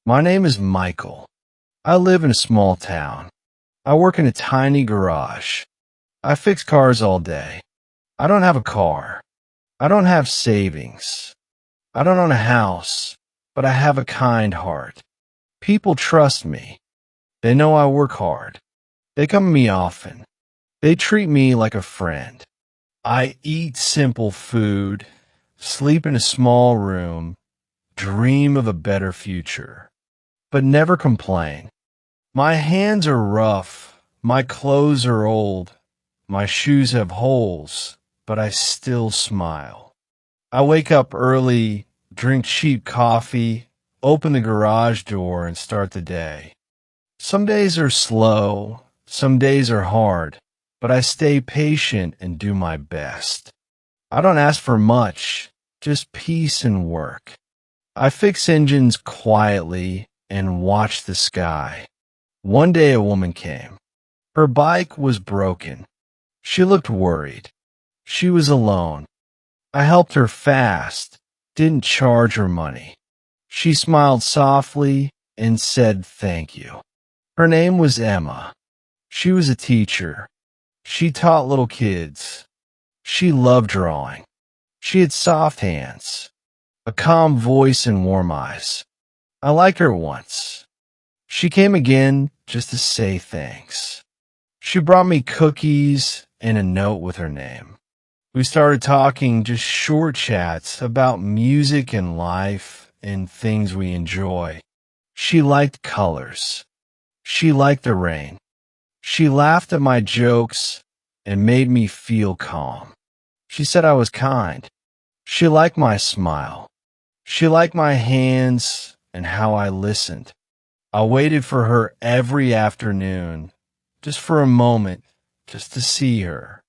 My name is Michael. I live in a small town. I work in a tiny garage. I fix cars all day. I don't have a car. I don't have savings. I don't own a house, but I have a kind heart. People trust me. They know I work hard. They come to me often. They treat me like a friend. I eat simple food, sleep in a small room, dream of a better future, but never complain. My hands are rough, my clothes are old, my shoes have holes, but I still smile. I wake up early, drink cheap coffee, open the garage door and start the day. Some days are slow, some days are hard, but I stay patient and do my best. I don't ask for much, just peace and work. I fix engines quietly and watch the sky. One day a woman came. Her bike was broken. She looked worried. She was alone. I helped her fast, didn't charge her money. She smiled softly and said thank you. Her name was Emma. She was a teacher. She taught little kids. She loved drawing. She had soft hands, a calm voice and warm eyes. I liked her once. She came again just to say thanks. She brought me cookies and a note with her name. We started talking, just short chats about music and life and things we enjoy. She liked colors. She liked the rain. She laughed at my jokes and made me feel calm. She said I was kind. She liked my smile. She liked my hands and how I listened. I waited for her every afternoon, just for a moment, just to see her.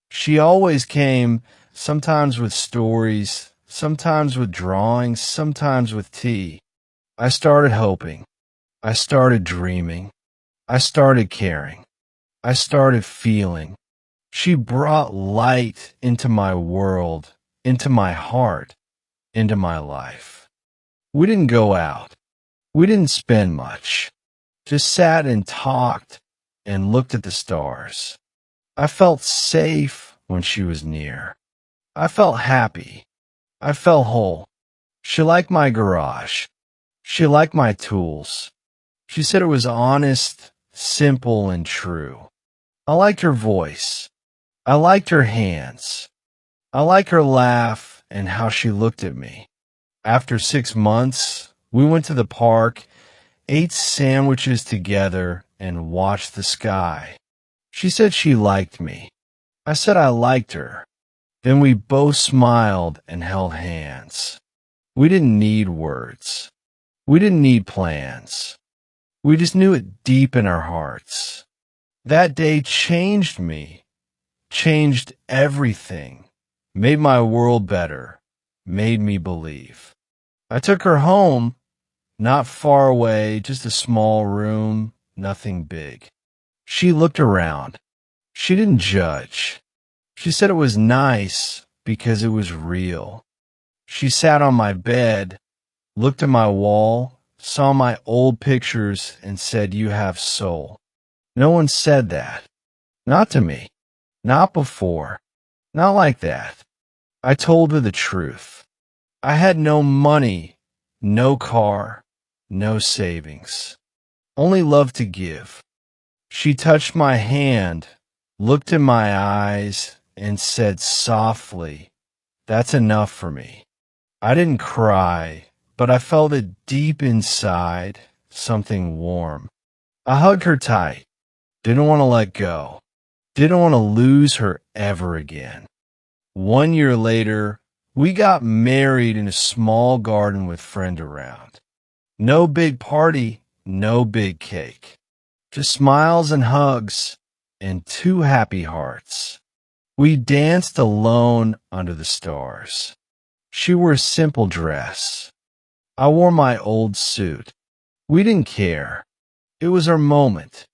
She always came, sometimes with stories, sometimes with drawings, sometimes with tea. I started hoping. I started dreaming. I started caring. I started feeling. She brought light into my world, into my heart, into my life. We didn't go out. We didn't spend much. Just sat and talked and looked at the stars. I felt safe when she was near. I felt happy. I felt whole. She liked my garage. She liked my tools. She said it was honest, simple, and true. I liked her voice. I liked her hands. I liked her laugh and how she looked at me. After 6 months, we went to the park, ate sandwiches together, and watched the sky. She said she liked me. I said I liked her. Then we both smiled and held hands. We didn't need words. We didn't need plans. We just knew it deep in our hearts. That day changed me, changed everything, made my world better, made me believe. I took her home, not far away, just a small room, nothing big. She looked around. She didn't judge. She said it was nice because it was real. She sat on my bed, looked at my wall, saw my old pictures, and said, "You have soul." No one said that. Not to me. Not before. Not like that. I told her the truth. I had no money, no car, no savings. Only love to give. She touched my hand, looked in my eyes, and said softly, "That's enough for me." I didn't cry, but I felt it deep inside, something warm. I hugged her tight. Didn't want to let go. Didn't want to lose her ever again. 1 year later, we got married in a small garden with friends around. No big party, no big cake. Just smiles and hugs and 2 happy hearts. We danced alone under the stars. She wore a simple dress. I wore my old suit. We didn't care. It was our moment.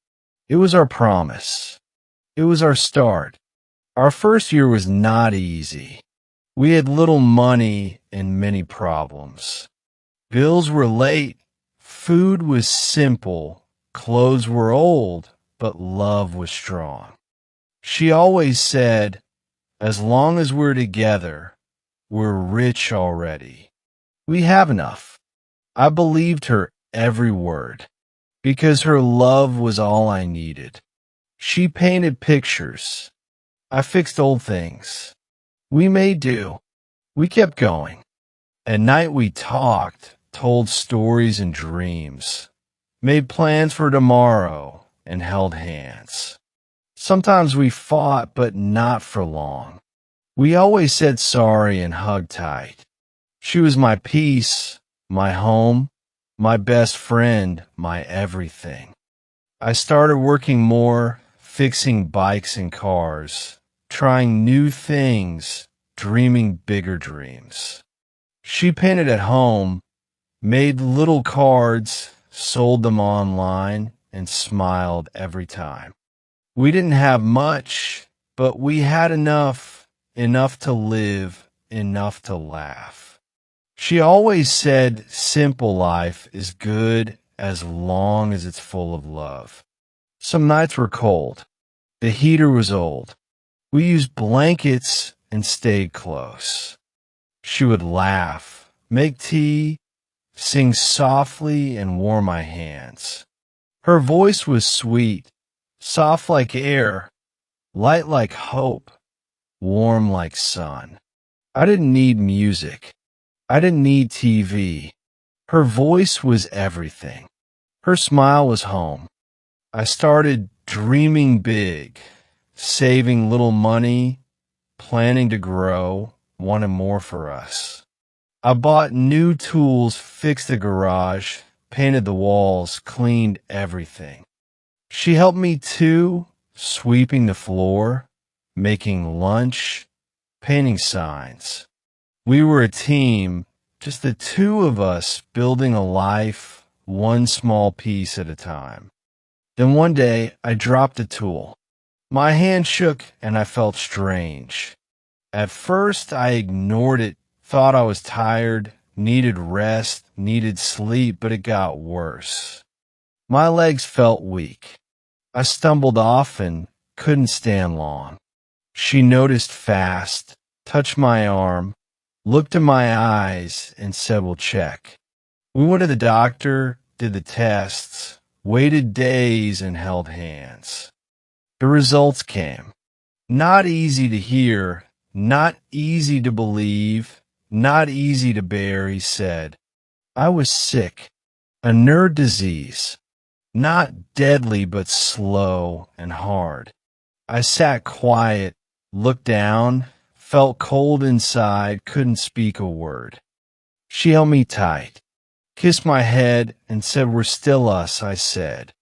It was our promise. It was our start. Our first year was not easy. We had little money and many problems. Bills were late. Food was simple, clothes were old, but love was strong. She always said, as long as we're together, we're rich already. We have enough. I believed her every word, because her love was all I needed. She painted pictures. I fixed old things. We made do. We kept going. At night we talked, told stories and dreams, made plans for tomorrow, and held hands. Sometimes we fought, but not for long. We always said sorry and hugged tight. She was my peace, my home, my best friend, my everything. I started working more, fixing bikes and cars, trying new things, dreaming bigger dreams. She painted at home, made little cards, sold them online, and smiled every time. We didn't have much, but we had enough to live, enough to laugh. She always said simple life is good as long as it's full of love. Some nights were cold. The heater was old. We used blankets and stayed close. She would laugh, make tea, sing softly, and warm my hands. Her voice was sweet, soft like air, light like hope, warm like sun. I didn't need music. I didn't need TV. Her voice was everything. Her smile was home. I started dreaming big, saving little money, planning to grow, wanting more for us. I bought new tools, fixed the garage, painted the walls, cleaned everything. She helped me too, sweeping the floor, making lunch, painting signs. We were a team, just the two of us building a life, one small piece at a time. Then one day, I dropped a tool. My hand shook and I felt strange. At first, I ignored it, thought I was tired, needed rest, needed sleep, but it got worse. My legs felt weak. I stumbled off and couldn't stand long. She noticed fast, touched my arm, looked in my eyes, and said, "We'll check." We went to the doctor, did the tests, waited days, and held hands. The results came. Not easy to hear, not easy to believe, not easy to bear, he said. I was sick, a nerve disease, not deadly but slow and hard. I sat quiet, looked down, felt cold inside, couldn't speak a word. She held me tight, kissed my head, and said, "We're still us," I said.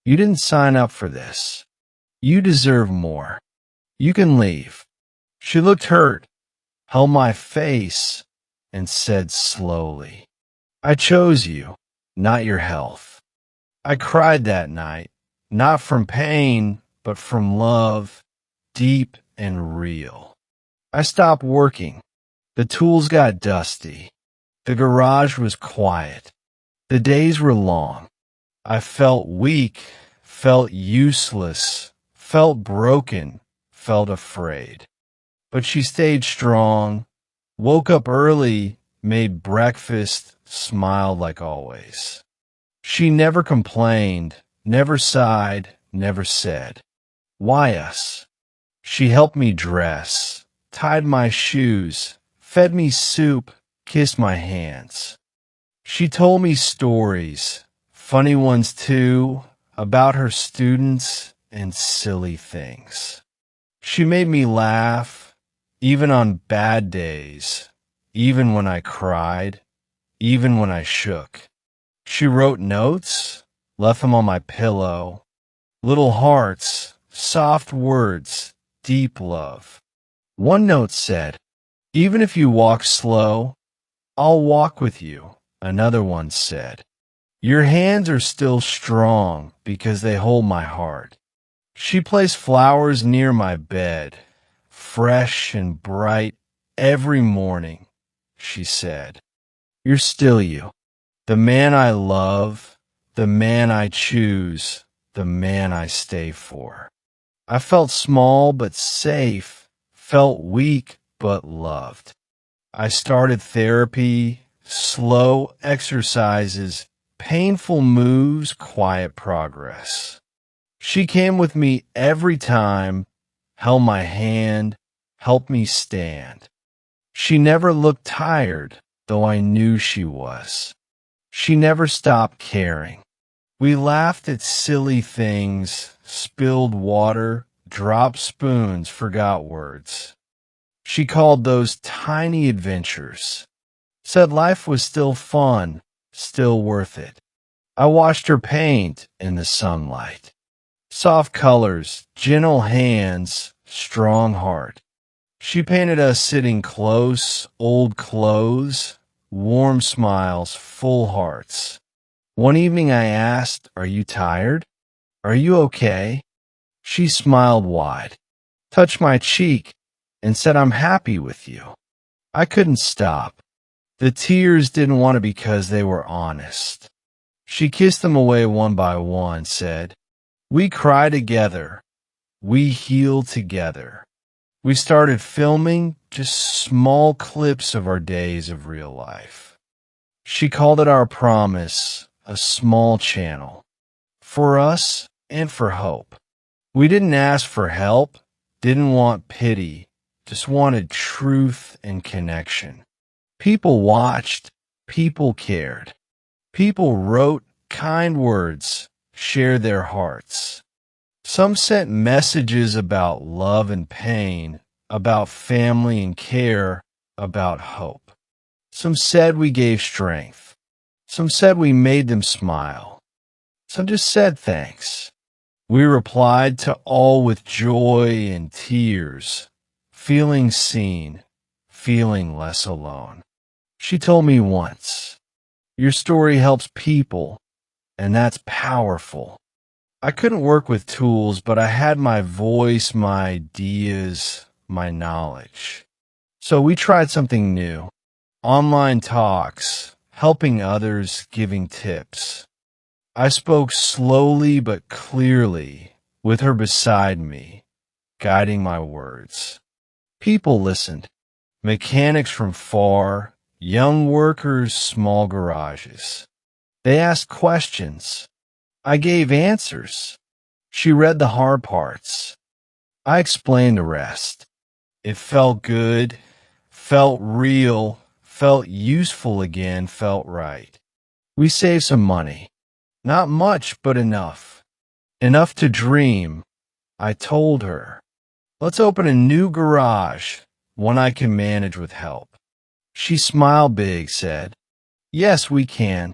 "You didn't sign up for this. You deserve more. You can leave." She looked hurt, held my face, and said slowly, "I chose you, not your health." I cried that night, not from pain, but from love, deep and real. I stopped working. The tools got dusty. The garage was quiet. The days were long. I felt weak, felt useless, felt broken, felt afraid. But she stayed strong, woke up early, made breakfast, smiled like always. She never complained, never sighed, never said, "Why us?" She helped me dress, tied my shoes, fed me soup, kissed my hands. She told me stories, funny ones too, about her students and silly things. She made me laugh, even on bad days, even when I cried, even when I shook. She wrote notes, left them on my pillow, little hearts, soft words, deep love. One note said, "Even if you walk slow, I'll walk with you." Another one said, "Your hands are still strong because they hold my heart." She placed flowers near my bed, fresh and bright every morning. She said, "You're still you, the man I love, the man I choose, the man I stay for. I felt small but safe, felt weak but loved. I started therapy, slow exercises, painful moves, quiet progress. She came with me every time, held my hand, helped me stand. She never looked tired, though I knew she was. She never stopped caring. We laughed at silly things, spilled water, dropped spoons, forgot words. She called those tiny adventures, said life was still fun, still worth it. I watched her paint in the sunlight. Soft colors, gentle hands, strong heart. She painted us sitting close, old clothes, warm smiles, full hearts. One evening I asked, "Are you tired? Are you okay?" She smiled wide, touched my cheek, and said, "I'm happy with you." I couldn't stop. The tears didn't want to because they were honest. She kissed them away one by one, said, "We cry together. We heal together." We started filming just small clips of our days of real life. She called it our promise, a small channel, for us and for hope. We didn't ask for help, didn't want pity, just wanted truth and connection. People watched, people cared. People wrote kind words, shared their hearts. Some sent messages about love and pain, about family and care, about hope. Some said we gave strength. Some said we made them smile. Some just said thanks. We replied to all with joy and tears, feeling seen, feeling less alone. She told me once, "Your story helps people, and that's powerful." I couldn't work with tools, but I had my voice, my ideas, my knowledge. So we tried something new. Online talks, helping others, giving tips. I spoke slowly but clearly, with her beside me, guiding my words. People listened. Mechanics from far, young workers, small garages. They asked questions. I gave answers. She read the hard parts. I explained the rest. It felt good, felt real, felt useful again, felt right. We saved some money. Not much, but enough. Enough to dream. I told her, "Let's open a new garage, one I can manage with help." She smiled big, said, "Yes, we can.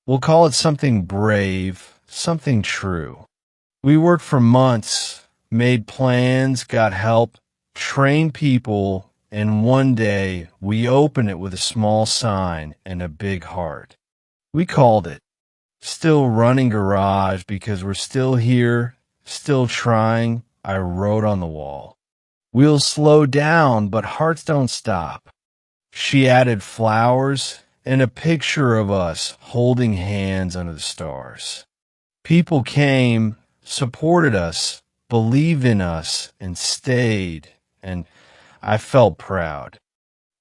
We'll call it something brave, something true." We worked for months, made plans, got help, trained people, and one day we opened it with a small sign and a big heart. We called it Still Running Garage because we're still here, still trying, I wrote on the wall. Wheels slow down, but hearts don't stop. She added flowers and a picture of us holding hands under the stars. People came, supported us, believed in us, and stayed, and I felt proud.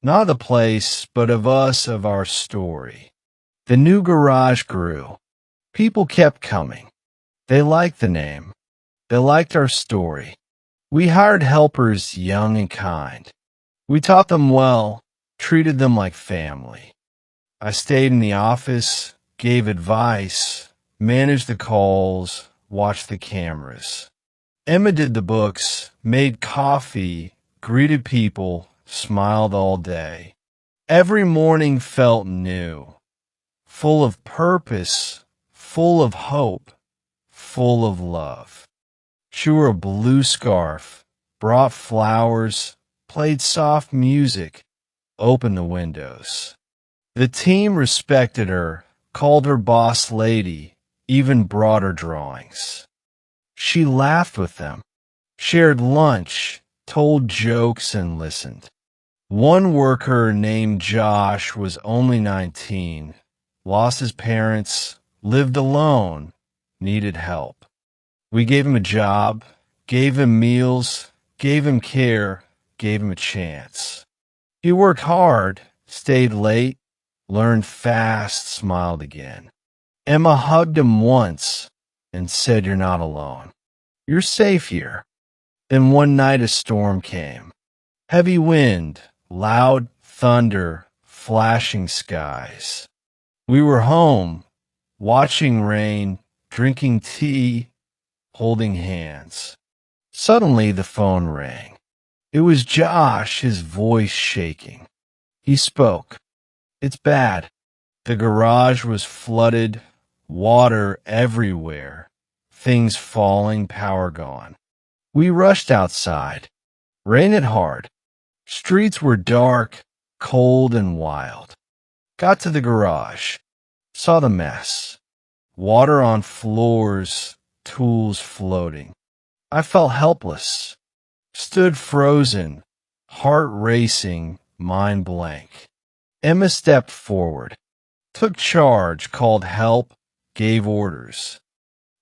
Not of the place, but of us, of our story. The new garage grew. People kept coming. They liked the name. They liked our story. We hired helpers young and kind. We taught them well, treated them like family. I stayed in the office, gave advice, managed the calls, watched the cameras. Emma did the books, made coffee, greeted people, smiled all day. Every morning felt new, full of purpose, full of hope, full of love. She wore a blue scarf, brought flowers, played soft music, opened the windows. The team respected her, called her boss lady, even brought her drawings. She laughed with them, shared lunch, told jokes, and listened. One worker named Josh was only 19, lost his parents, lived alone, needed help. We gave him a job, gave him meals, gave him care, gave him a chance. He worked hard, stayed late, learned fast, smiled again. Emma hugged him once and said, "You're not alone. You're safe here." Then one night a storm came. Heavy wind, loud thunder, flashing skies. We were home, watching rain, drinking tea, holding hands. Suddenly the phone rang. It was Josh, his voice shaking. He spoke. "It's bad. The garage was flooded, water everywhere, things falling, power gone. We rushed outside. Rain had hard. Streets were dark, cold, and wild. Got to the garage. Saw the mess. Water on floors, tools floating. I felt helpless. Stood frozen, heart racing, mind blank. Emma stepped forward, took charge, called help, gave orders.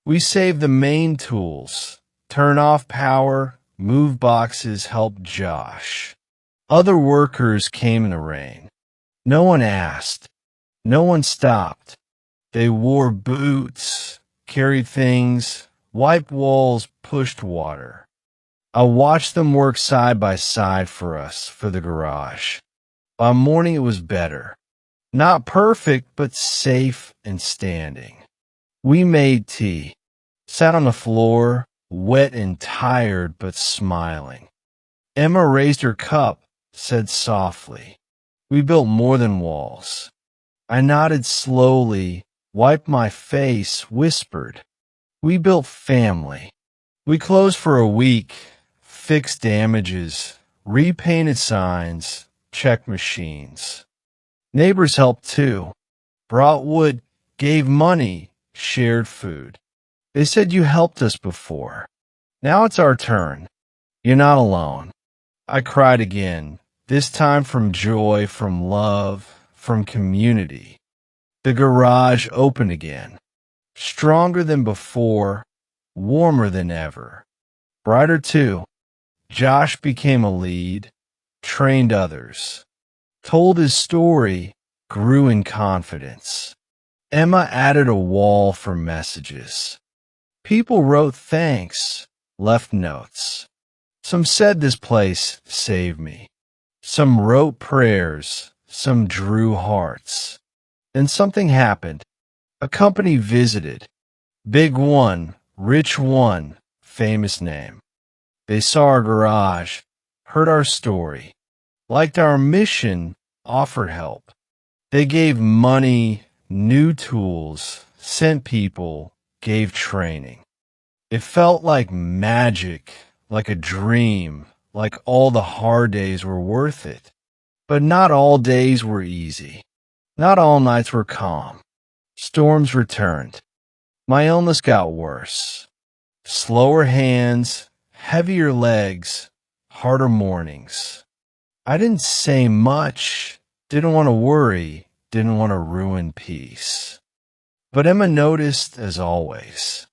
We saved the main tools, turn off power, move boxes, helped Josh. Other workers came in the rain. No one asked. No one stopped. They wore boots, carried things, wiped walls, pushed water. I watched them work side by side for us, for the garage. By morning it was better. Not perfect, but safe and standing. We made tea, sat on the floor, wet and tired, but smiling. Emma raised her cup, said softly, "We built more than walls." I nodded slowly, wiped my face, whispered, "We built family." We closed for a week, fixed damages, repainted signs, checked machines. Neighbors helped too, brought wood, gave money, shared food. They said, "You helped us before. Now it's our turn. You're not alone." I cried again, this time from joy, from love, from community. The garage opened again, stronger than before, warmer than ever, brighter too. Josh became a lead, trained others, told his story, grew in confidence. Emma added a wall for messages. People wrote thanks, left notes. Some said this place saved me. Some wrote prayers, some drew hearts. Then something happened. A company visited. Big one, rich one, famous name. They saw our garage, heard our story, liked our mission, offered help. They gave money, new tools, sent people, gave training. It felt like magic, like a dream, like all the hard days were worth it. But not all days were easy. Not all nights were calm. Storms returned. My illness got worse. Slower hands, heavier legs, harder mornings. I didn't say much, didn't want to worry, didn't want to ruin peace. But Emma noticed as always.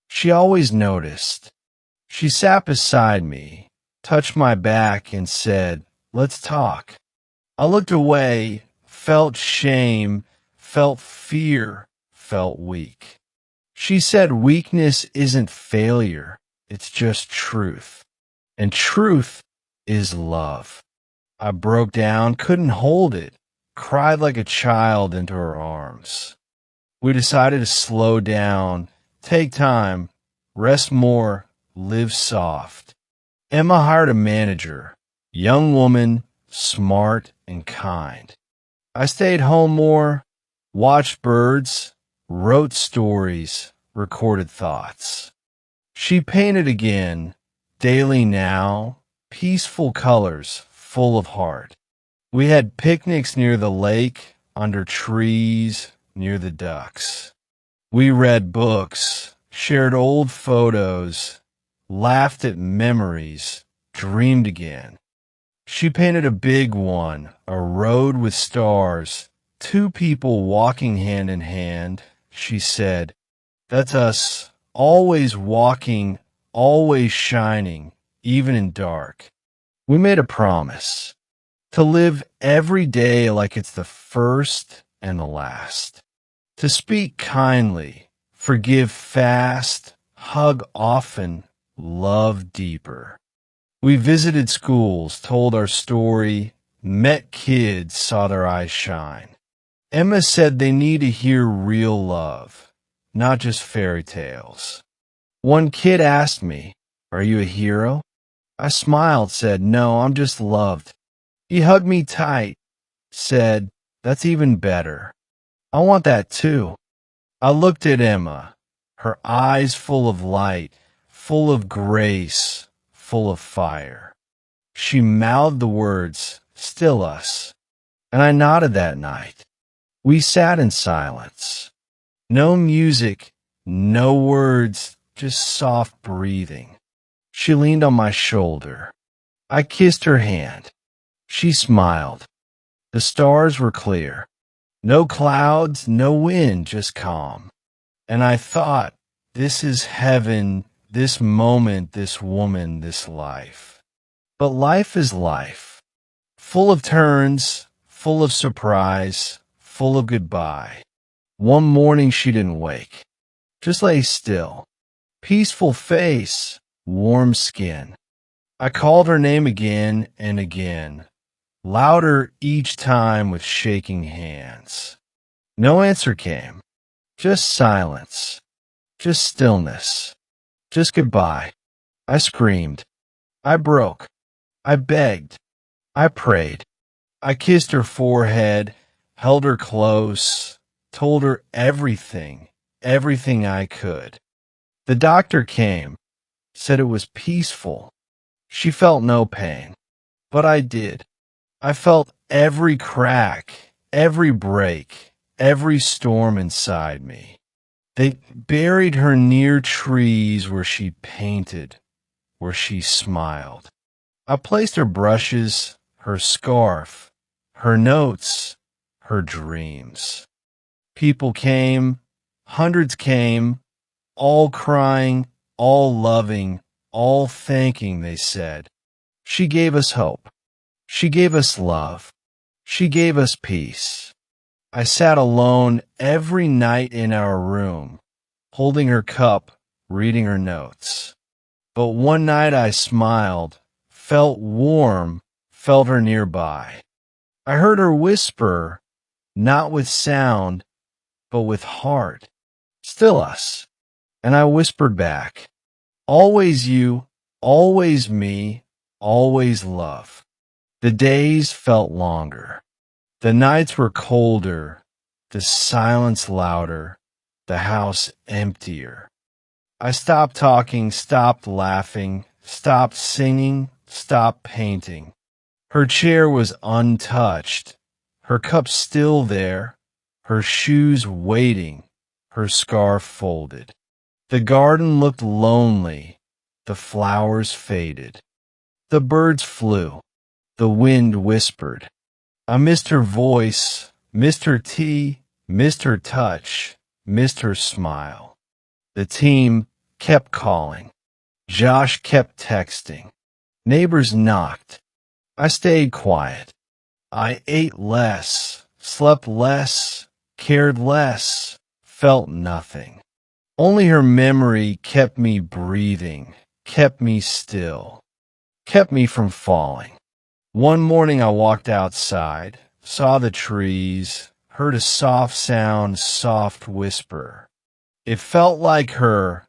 She always noticed. She sat beside me, touched my back and said, "Let's talk." I looked away, felt shame, felt fear, felt weak. She said weakness isn't failure, it's just truth. And truth is love. I broke down, couldn't hold it, cried like a child into her arms. We decided to slow down, take time, rest more, live soft. Emma hired a manager, young woman, smart and kind. I stayed home more, watched birds, wrote stories, recorded thoughts. She painted again, daily now, peaceful colors, full of heart. We had picnics near the lake, under trees, near the ducks. We read books, shared old photos, laughed at memories, dreamed again. She painted a big one, a road with stars, two people walking hand in hand, she said. That's us, always walking, always shining, even in dark. We made a promise to live every day like it's the first and the last, to speak kindly, forgive fast, hug often, love deeper. We visited schools, told our story, met kids, saw their eyes shine. Emma said they need to hear real love, not just fairy tales. One kid asked me, "Are you a hero?" I smiled, said, "No, I'm just loved." He hugged me tight, said, "That's even better. I want that too." I looked at Emma, her eyes full of light, full of grace, full of fire. She mouthed the words, "Still us," and I nodded that night. We sat in silence. No music, no words, just soft breathing. She leaned on my shoulder. I kissed her hand. She smiled. The stars were clear. No clouds, no wind, just calm. And I thought, this is heaven, this moment, this woman, this life. But life is life. Full of turns, full of surprise, full of goodbye. One morning she didn't wake. Just lay still. Peaceful face, warm skin. I called her name again and again, louder each time with shaking hands. No answer came. Just silence. Just stillness. Just goodbye. I screamed. I broke. I begged. I prayed. I kissed her forehead, held her close, told her everything, everything I could. The doctor came, said it was peaceful. She felt no pain, but I did. I felt every crack, every break, every storm inside me. They buried her near trees where she painted, where she smiled. I placed her brushes, her scarf, her notes, her dreams. People came, hundreds came, all crying, all loving, all thanking, they said. She gave us hope. She gave us love. She gave us peace. I sat alone every night in our room, holding her cup, reading her notes. But one night I smiled, felt warm, felt her nearby. I heard her whisper, not with sound, but with heart, "Still us." And I whispered back, "Always you, always me, always love." The days felt longer. The nights were colder, the silence louder, the house emptier. I stopped talking, stopped laughing, stopped singing, stopped painting. Her chair was untouched, her cup still there, her shoes waiting, her scarf folded. The garden looked lonely, the flowers faded. The birds flew, the wind whispered. I missed her voice, missed her tea, missed her touch, missed her smile. The team kept calling. Josh kept texting. Neighbors knocked. I stayed quiet. I ate less, slept less, cared less, felt nothing. Only her memory kept me breathing, kept me still, kept me from falling. One morning I walked outside, saw the trees, heard a soft sound, soft whisper. It felt like her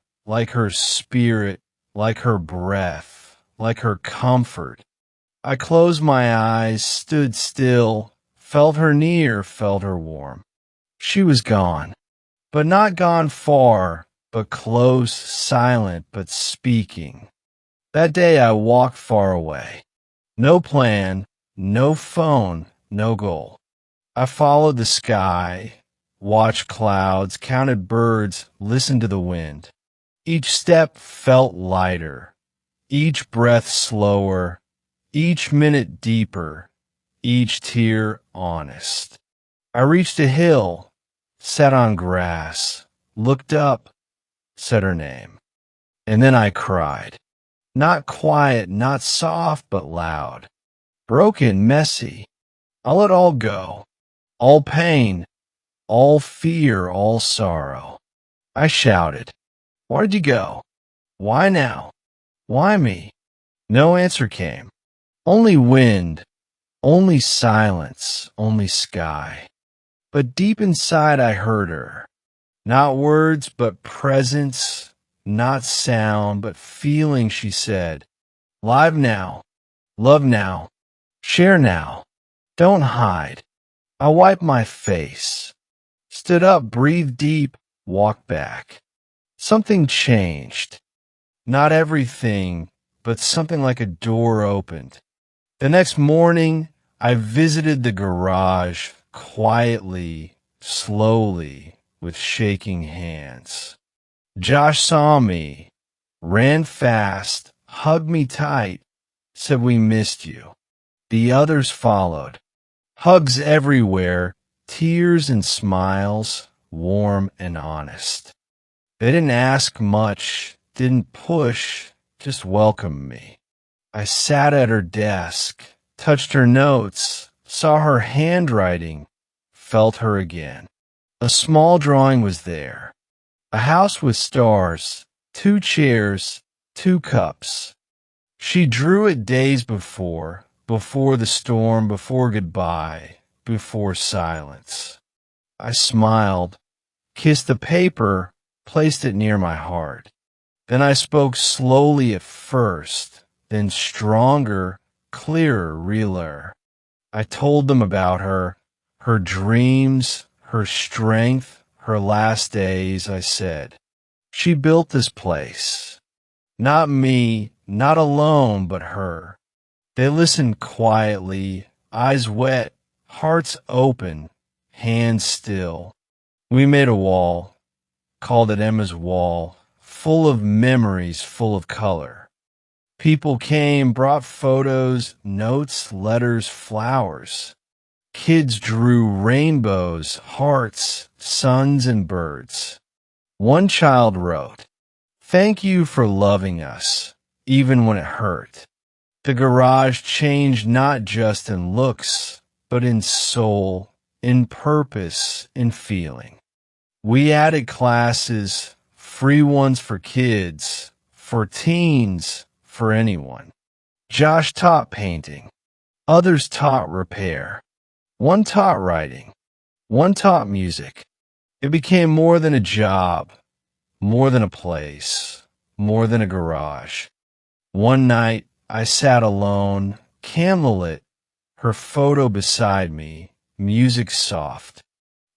spirit, like her breath, like her comfort. I closed my eyes, stood still, felt her near, felt her warm. She was gone, but not gone far, but close, silent, but speaking. That day I walked far away. No plan, no phone, no goal. I followed the sky, watched clouds, counted birds, listened to the wind. Each step felt lighter, each breath slower, each minute deeper, each tear honest. I reached a hill, sat on grass, looked up, said her name. And then I cried. Not quiet, not soft, but loud. Broken, messy. I let all go. All pain, all fear, all sorrow. I shouted, "Why'd you go? Why now? Why me?" No answer came. Only wind, only silence, only sky. But deep inside I heard her. Not words, but presence. Not sound, but feeling, she said. Live now. Love now. Share now. Don't hide. I wiped my face. Stood up, breathed deep, walked back. Something changed. Not everything, but something like a door opened. The next morning, I visited the garage quietly, slowly, with shaking hands. Josh saw me, ran fast, hugged me tight, said we missed you. The others followed. Hugs everywhere, tears and smiles, warm and honest. They didn't ask much, didn't push, just welcomed me. I sat at her desk, touched her notes, saw her handwriting, felt her again. A small drawing was there. A house with stars, 2 chairs, 2 cups. She drew it days before the storm, before goodbye, before silence. I smiled, kissed the paper, placed it near my heart. Then I spoke slowly at first, then stronger, clearer, realer. I told them about her dreams, her strength, her last days. I said, she built this place. Not me, not alone, but her. They listened quietly, eyes wet, hearts open, hands still. We made a wall, called it Emma's Wall, full of memories, full of color. People came, brought photos, notes, letters, flowers. Kids drew rainbows, hearts, suns, and birds. One child wrote, "Thank you for loving us, even when it hurt." The garage changed not just in looks, but in soul, in purpose, in feeling. We added classes, free ones for kids, for teens, for anyone. Josh taught painting. Others taught repair. One taught writing. One taught music. It became more than a job, more than a place, more than a garage. One night, I sat alone, candlelit, her photo beside me, music soft.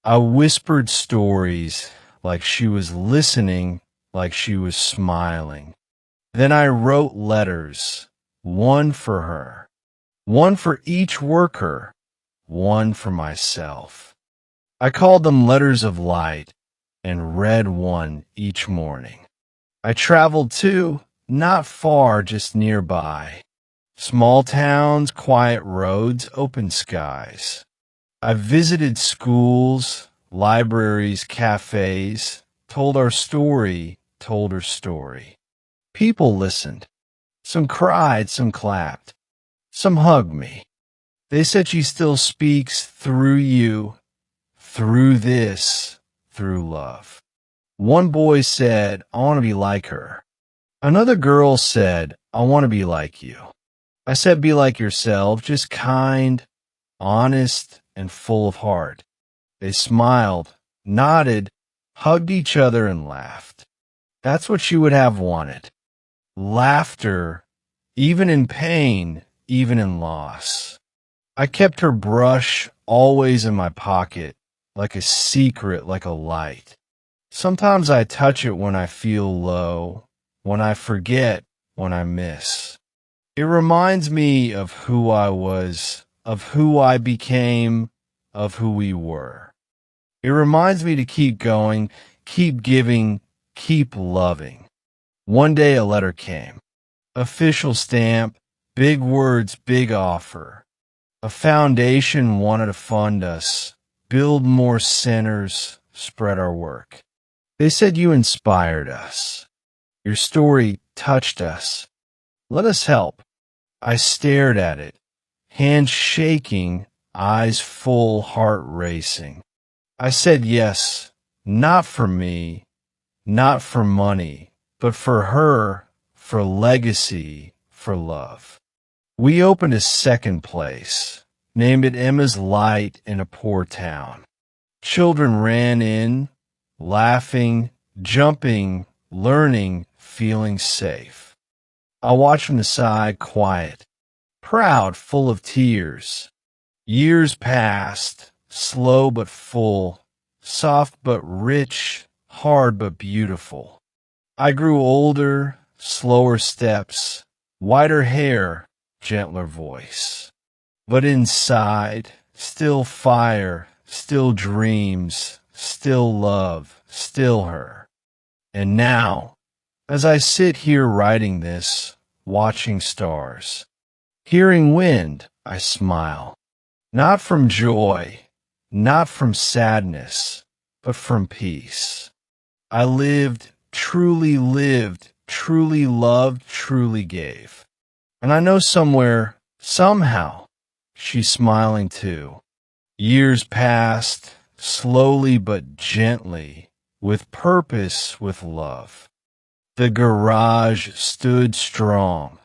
I whispered stories like she was listening, like she was smiling. Then I wrote letters, one for her, one for each worker, one for myself. I called them letters of light and read one each morning. I traveled too, not far, just nearby. Small towns, quiet roads, open skies. I visited schools, libraries, cafes, told our story, told her story. People listened. Some cried, some clapped. Some hugged me. They said she still speaks through you, through this, through love. One boy said, "I want to be like her." Another girl said, "I want to be like you." I said, "Be like yourself, just kind, honest, and full of heart." They smiled, nodded, hugged each other, and laughed. That's what she would have wanted. Laughter, even in pain, even in loss. I kept her brush always in my pocket, like a secret, like a light. Sometimes I touch it when I feel low, when I forget, when I miss. It reminds me of who I was, of who I became, of who we were. It reminds me to keep going, keep giving, keep loving. One day a letter came. Official stamp, big words, big offer. A foundation wanted to fund us, build more centers, spread our work. They said you inspired us. Your story touched us. Let us help. I stared at it, hands shaking, eyes full, heart racing. I said yes, not for me, not for money, but for her, for legacy, for love. We opened a second place, named it Emma's Light in a poor town. Children ran in, laughing, jumping, learning, feeling safe. I watched from the side, quiet, proud, full of tears. Years passed, slow but full, soft but rich, hard but beautiful. I grew older, slower steps, whiter hair, gentler voice. But inside, still fire, still dreams, still love, still her. And now, as I sit here writing this, watching stars, hearing wind, I smile. Not from joy, not from sadness, but from peace. I lived, truly loved, truly gave. And I know somewhere, somehow, she's smiling too. Years passed, slowly but gently, with purpose, with love. The garage stood strong.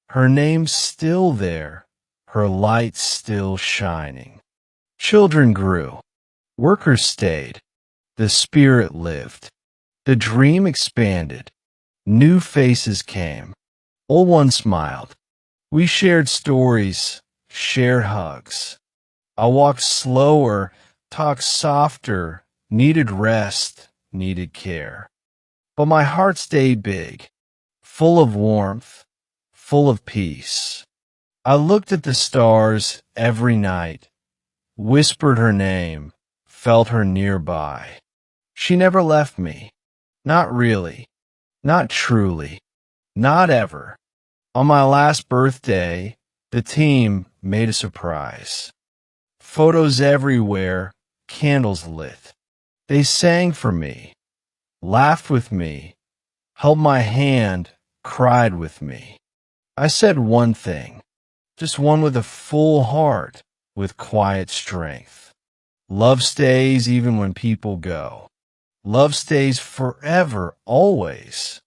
Her name's still there, her light still shining. Children grew, workers stayed, the spirit lived. The dream expanded, new faces came, old ones smiled. We shared stories, shared hugs. I walked slower, talked softer, needed rest, needed care. But my heart stayed big, full of warmth, full of peace. I looked at the stars every night, whispered her name, felt her nearby. She never left me. Not really. Not truly. Not ever. On my last birthday, the team made a surprise. Photos everywhere, candles lit. They sang for me, laughed with me, held my hand, cried with me. I said one thing, just one with a full heart, with quiet strength. Love stays even when people go. Love stays forever, always.